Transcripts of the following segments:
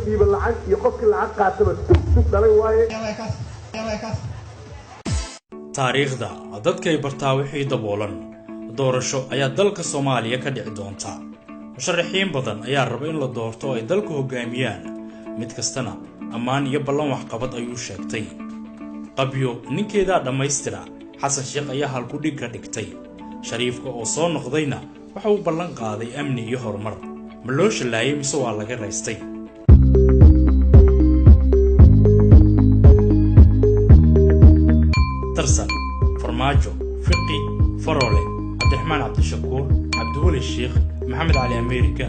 dhiiba lacag iyo qofkii lacag qaataba tug dhalay waaye taariikhda dadkay bartaa wixii daboolan doorasho ayaa dalka Soomaaliya ka dhici doonta musharaxiin badan ayaa raba in la doorto ay dalka hogaamiyaan mid kastana ammaan iyo ballan wax qabad ayuu sheegtay qabyo ninkeeda dhameystira xasan sheekh ayaa halku dhig ka dhigtay shariifka oo soo noqdayna waxa uu ballan qaaday amni iyo horumar ma loo shalaayay mise waa laga raystay tarsan farmaajo fiqi farole cabdiraxmaan cabdishakuur cabdiwali sheekh maxamed cali ameerika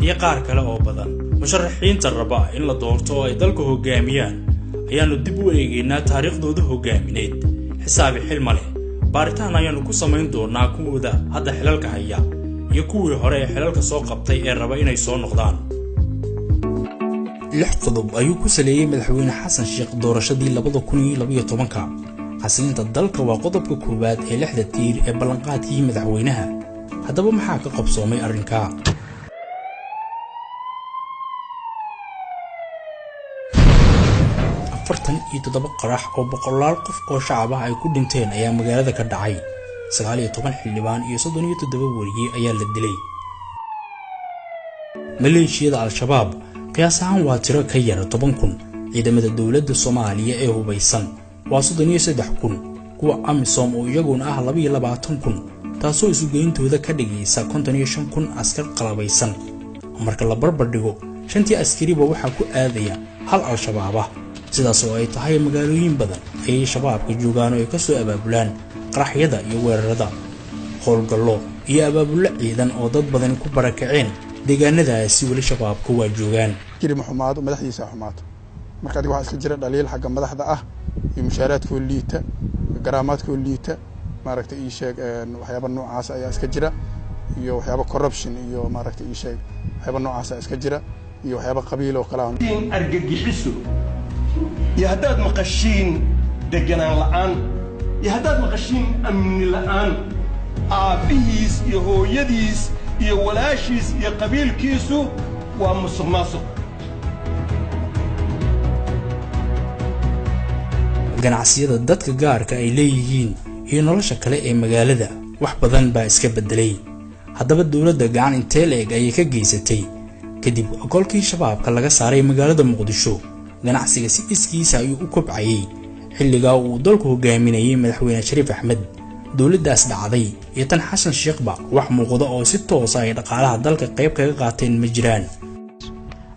iyo qaar kale oo badan musharaxiinta raba in la doorto ay dalka hogaamiyaan ayaanu dib u eegaynaa taariikhdooda hogaamineed xisaabi xilma leh baaritaan ayaanu ku samayn doonaa kuwooda hadda xilalka haya iyo kuwii hore ee xilalka soo qabtay ee raba inay soo noqdaan 6 qodob ayuu ku saleeyay madaxweyne xasan sheekh doorashadii 2012 xasilinta dalka waa qodobka koowaad ee 6 tiir ee ballanqaadkii madaxweynaha haddaba maxaa ka qabsoomay arrinka iyo 7 qarax oo boqolaal qof oo shacab ah ay ku dhinteen ayaa magaalada ka dhacay 19 xildhibaan iyo 37 wariye ayaa la dilay maleeshiyada al-shabaab qiyaas ahaan waa tiro ka yar 10,000 ciidamada dawladda Soomaaliya ee hubaysan waa 33,000 kuwa amisom oo iyaguna ah 22,000 taasoo isu geyntooda ka dhigaysa 55,000 askar qalabaysan marka la barbar dhigo shantii askariba waxa ku aadaya hal al-shabaab ah sidaas oo ay tahay magaalooyin badan ay shabaabka joogaan oo ay ka soo abaabulaan qaraxyada iyo weerarada howlgallo iyo abaabulo ciidan oo dad badan ku barakaceen deegaanadaasi wali shabaabku waa joogaan kiri maxamaad madaxdiisa xamaad marka adiga waxa iska jira dhaliil xagga madaxda ah iyo mushaaraadka liita garaamaadka liita maaragtay ii sheeg waxyaabo noocaas ayaa iska jira iyo waxyaabo corruption iyo maaragtay ii sheeg waxyaabo noocaas ayaa iska jira iyo waxyaabo qabiil oo kala ah argagixiso يهداد مقشين دجنان لعان يهداد مقشين أمن لعان عابيس يهو يديس يولاشيس يقبيل كيسو ومصر مصر ganacsiyada dadka gaarka ay leeyihiin iyo nolosha kale ee magaalada wax badan baa iska bedelay haddaba dawladda gacan intee leeg ay ka geysatay kadib golkii shabaabka laga saaray magaalada Muqdisho ganacsiga si iskiisa ayuu u kobcayay xilliga uu dalku hogaaminayay madaxweyne Shariif Axmed dawladdaas dhacday iyo tan xasan sheekhba wax muuqda oo si toos ah ay dhaqaalaha dalka qayb kaga qaateen ma jiraan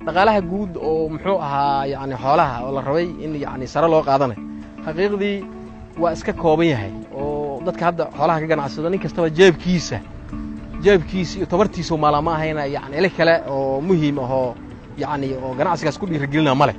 dhaqaalaha guud oo muxuu ahaa yani xoolaha oo la rabay in yani sare loo qaadanayo xaqiiqdii waa iska kooban yahay oo dadka hadda xoolaha ka ganacsado nin kastaba jeebkiisa iyo tabartiisa maalama ahayna yani ila kale oo muhiim ah oo yani oo ganacsigaas ku dhiirigelina male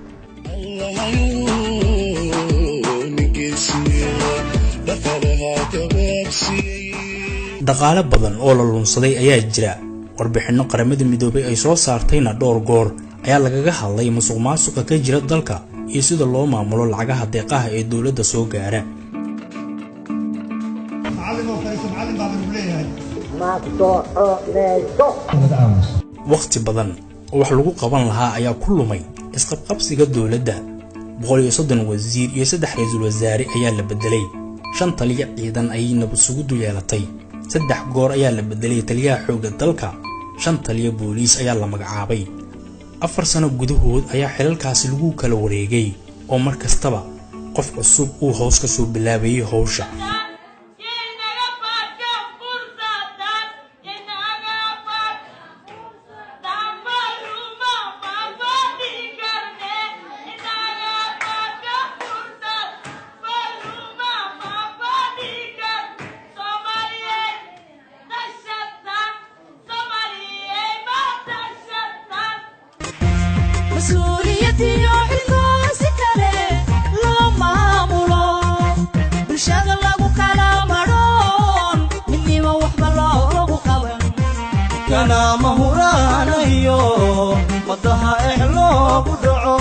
dhaqaale badan oo la lunsaday ayaa jira warbixino qaramada midoobay ay soo saartayna dhowr goor ayaa lagaga hadlay musuqmaasuqa ka jira dalka iyo sida loo maamulo lacagaha deeqaha ee dawladda soo gaara waqti badan oo wax lagu qaban lahaa ayaa ku lumay isqabqabsiga dawladda 130 wasiir iyo 3 ra'iisul wasaare ayaa la bedelay 5 taliye ciidan ay nabad sugiddu yeelatay 3 goor ayaa la bedelay taliyaha xoogga dalka 5 taliye booliis ayaa la magacaabay 4 sano gudahood ayaa xilalkaasi lagu kala wareegay oo mar kastaba qof cusub uu hoos ka soo bilaabay hawsha kana mahuraanayo wadaha ehlo ku dhaco